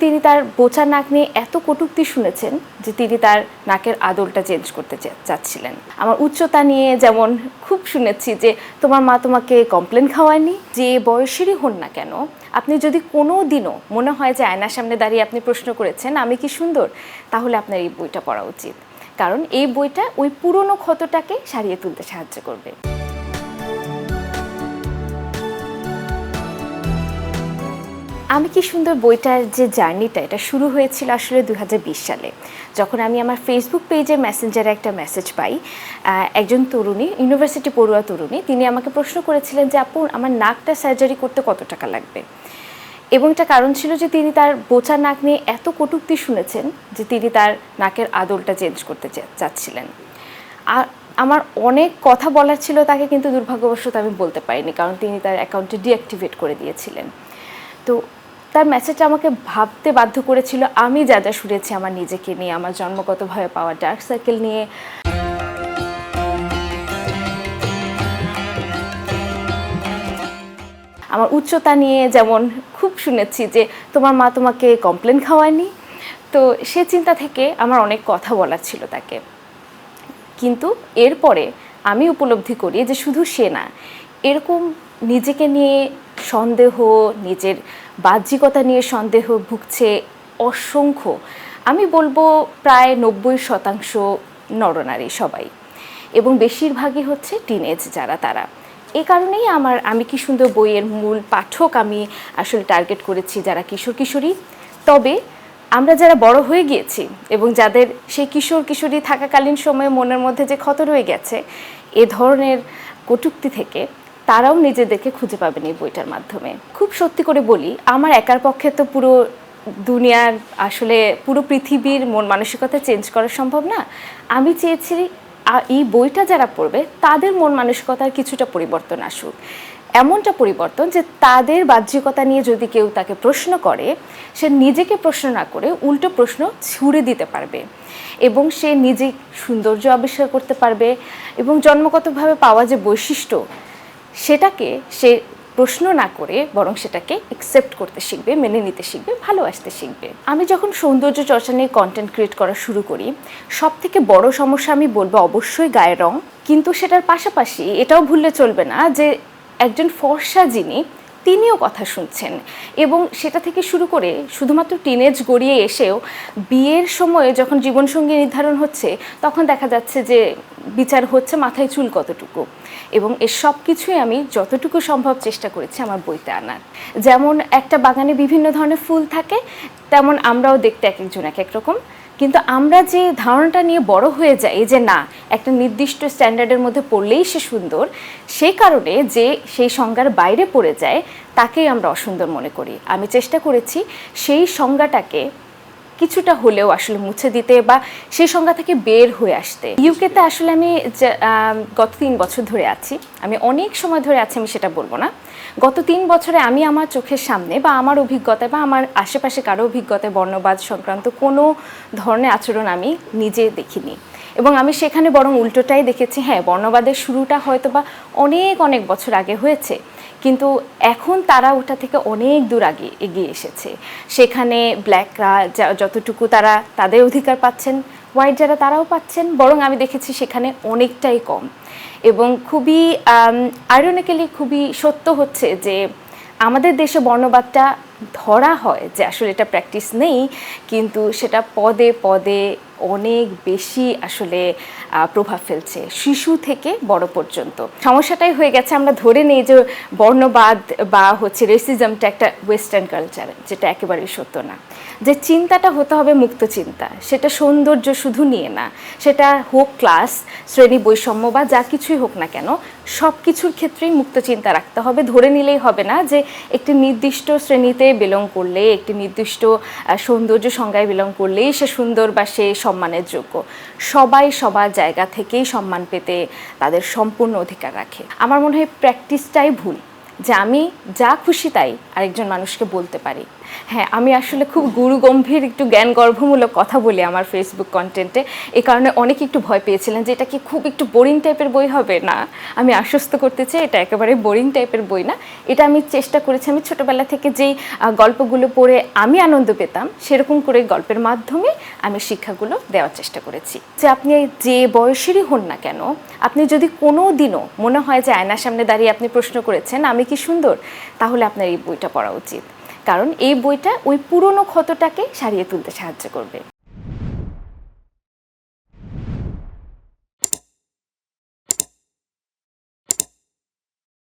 তিনি তার বোচা নাক নিয়ে এত কটূক্তি শুনেছেন যে তিনি তার নাকের আদলটা চেঞ্জ করতে চাচ্ছিলেন। আমার উচ্চতা নিয়ে যেমন খুব শুনেছি যে তোমার মা তোমাকে কমপ্লেন খাওয়ায়নি। যে বয়সেরই হন না কেন, আপনি যদি কোনো দিনও মনে হয় যে আয়নার সামনে দাঁড়িয়ে আপনি প্রশ্ন করেছেন আমি কি সুন্দর, তাহলে আপনার এই বইটা পড়া উচিত, কারণ এই বইটা ওই পুরনো ক্ষতটাকে সারিয়ে তুলতে সাহায্য করবে। আমি কি সুন্দর বইটার যে জার্নিটা, এটা শুরু হয়েছিল আসলে 2020 সালে, যখন আমি আমার ফেসবুক পেজের মেসেঞ্জারে একটা মেসেজ পাই। একজন তরুণী, ইউনিভার্সিটি পড়ুয়া তরুণী, তিনি আমাকে প্রশ্ন করেছিলেন যে আপু আমার নাকটা সার্জারি করতে কত টাকা লাগবে। এবং এটা কারণ ছিল যে তিনি তার বোচা নাক নিয়ে এত কটূক্তি শুনেছেন যে তিনি তার নাকের আদলটা চেঞ্জ করতে চাচ্ছিলেন। আর আমার অনেক কথা বলার ছিল তাকে, কিন্তু দুর্ভাগ্যবশত আমি বলতে পারিনি, কারণ তিনি তার অ্যাকাউন্টে ডিঅ্যাক্টিভেট করে দিয়েছিলেন। তো তার মেসেজটা আমাকে ভাবতে বাধ্য করেছিল আমি যা যা শুনেছি আমার নিজেকে নিয়ে, আমার জন্মগতভাবে পাওয়া ডার্ক সার্কেল নিয়ে। আমার উচ্চতা নিয়ে যেমন খুব শুনেছি যে তোমার মা তোমাকে কমপ্লেন খাওয়ায়নি। তো সে চিন্তা থেকে আমার অনেক কথা বলার ছিল তাকে। কিন্তু এরপরে আমি উপলব্ধি করি যে শুধু সে না, এরকম নিজেকে নিয়ে সন্দেহ, নিজের বাহ্যিকতা নিয়ে সন্দেহ ভুগছে অসংখ্য, আমি বলবো প্রায় 90% নরনারী সবাই, এবং বেশিরভাগই হচ্ছে টিনেজ যারা, তারা। এই কারণেই আমি কি সুন্দর বইয়ের মূল পাঠক আমি আসলে টার্গেট করেছি যারা কিশোর কিশোরী। তবে আমরা যারা বড় হয়ে গিয়েছি এবং যাদের সেই কিশোর কিশোরী থাকাকালীন সময়ে মনের মধ্যে যে ক্ষত রয়ে গেছে এ ধরনের কটূক্তি থেকে, তারাও নিজেদেরকে খুঁজে পাবেন এই বইটার মাধ্যমে। খুব সত্যি করে বলি, আমার একার পক্ষে তো পুরো দুনিয়ার, আসলে পুরো পৃথিবীর মন মানসিকতা চেঞ্জ করা সম্ভব না। আমি চেয়েছি এই বইটা যারা পড়বে তাদের মন মানসিকতার কিছুটা পরিবর্তন আসুক, এমনটা পরিবর্তন যে তাদের বাহ্যিকতা নিয়ে যদি কেউ তাকে প্রশ্ন করে, সে নিজেকে প্রশ্ন না করে উল্টো প্রশ্ন ছুড়ে দিতে পারবে, এবং সে নিজে সৌন্দর্য আবিষ্কার করতে পারবে, এবং জন্মগতভাবে পাওয়া যে বৈশিষ্ট্য সেটাকে সে প্রশ্ন না করে বরং সেটাকে অ্যাকসেপ্ট করতে শিখবে, মেনে নিতে শিখবে, ভালোবাসতে শিখবে। আমি যখন সৌন্দর্য চর্চা নিয়ে কন্টেন্ট ক্রিয়েট করা শুরু করি, সবথেকে বড় সমস্যা আমি বলবো অবশ্যই গায়ের রং। কিন্তু সেটার পাশাপাশি এটাও ভুললে চলবে না যে একজন ফর্সা যিনি, তিনিও কথা শুনছেন, এবং সেটা থেকে শুরু করে শুধুমাত্র টিনেজ গড়িয়ে এসেও বিয়ের সময়ে যখন জীবনসঙ্গী নির্ধারণ হচ্ছে, তখন দেখা যাচ্ছে যে বিচার হচ্ছে মাথায় চুল কতটুকু। এবং এর সব কিছুই আমি যতটুকু সম্ভব চেষ্টা করেছি আমার বইতে আনার। যেমন একটা বাগানে বিভিন্ন ধরনের ফুল থাকে, তেমন আমরাও দেখতে এক একজন এক এক রকম, কিন্তু আমরা যে ধারণাটা নিয়ে বড় হয়ে যাই যে না, একটা নির্দিষ্ট স্ট্যান্ডার্ডের মধ্যে পড়লেই সে সুন্দর, সেই কারণে যে সেই সংজ্ঞার বাইরে পড়ে যায় তাকেই আমরা অসুন্দর মনে করি। আমি চেষ্টা করেছি সেই সংজ্ঞাটাকে কিছুটা হলেও আসলে মুছে দিতে, বা সেই সংজ্ঞা থেকে বের হয়ে আসতে। ইউকেতে আসলে আমি গত 3 বছর ধরে আছি, আমি অনেক সময় ধরে আছি আমি সেটা বলবো না। গত 3 বছরে আমি আমার চোখের সামনে বা আমার অভিজ্ঞতায় বা আমার আশেপাশে কারো অভিজ্ঞতায় বর্ণবাদ সংক্রান্ত কোনো ধরনের আচরণ আমি নিজে দেখিনি, এবং আমি সেখানে বরং উল্টোটাই দেখেছি। হ্যাঁ, বর্ণবাদের শুরুটা হয়তো বা অনেক অনেক বছর আগে হয়েছে, কিন্তু এখন তারা ওটা থেকে অনেক দূর আগে এগিয়ে এসেছে। সেখানে ব্ল্যাকরা যতটুকু তারা তাদের অধিকার পাচ্ছেন, হোয়াইট যারা তারাও পাচ্ছেন, বরং আমি দেখেছি সেখানে অনেকটাই কম। এবং খুবই আইরনিক্যালি খুবই সত্য হচ্ছে যে আমাদের দেশে বর্ণবাদটা ধরা হয় যে আসলে এটা প্র্যাকটিস নেই, কিন্তু সেটা পদে পদে অনেক বেশি আসলে প্রভাব ফেলছে, শিশু থেকে বড় পর্যন্ত। সমস্যাটাই হয়ে গেছে আমরা ধরে নেই যে বর্ণবাদ বা হচ্ছে রেসিজমটা একটা ওয়েস্টার্ন কালচার, যেটা একেবারেই সত্য না। যে চিন্তাটা হতে হবে মুক্ত চিন্তা, সেটা সৌন্দর্য শুধু নিয়ে না, সেটা হোক ক্লাস, শ্রেণী বৈষম্য বা যা কিছুই হোক না কেন, সব কিছুর ক্ষেত্রেই মুক্ত চিন্তা রাখতে হবে। ধরে নিলেই হবে না যে একটি নির্দিষ্ট শ্রেণীতে বিলং করলে, একটি নির্দিষ্ট সৌন্দর্য সংজ্ঞায় বিলং করলেই সে সুন্দর বা সে সম্মানের যোগ্য। সবাই সবার জায়গা থেকেই সম্মান পেতে তাদের সম্পূর্ণ অধিকার রাখে। আমার মনে হয় প্র্যাকটিসটাই ভুল, যে আমি যা খুশি তাই আরেকজন মানুষকে বলতে পারি। হ্যাঁ, আমি আসলে খুব গুরুগম্ভীর একটু জ্ঞানগর্ভমূলক কথা বলি আমার ফেসবুক কন্টেন্টে। এ কারণে অনেকে একটু ভয় পেয়েছিলেন যে এটা কি খুব একটু বোরিং টাইপের বই হবে? না, আমি আশ্বস্ত করতে চাই এটা একেবারে বোরিং টাইপের বই না। এটা আমি চেষ্টা করেছি, আমি ছোটোবেলা থেকে যেই গল্পগুলো পড়ে আমি আনন্দ পেতাম সেরকম করে গল্পের মাধ্যমে আমি শিক্ষাগুলো দেওয়ার চেষ্টা করেছি। যে আপনি যে বয়সেরই হন না কেন, আপনি যদি কোনো দিনও মনে হয় যে আয়নার সামনে দাঁড়িয়ে আপনি প্রশ্ন করেছেন আমি কি সুন্দর, তাহলে আপনার এই বইটা পড়া উচিত। কারণ এই বইটা ওই পুরনো ক্ষতটাকে সারিয়ে তুলতে সাহায্য করবে।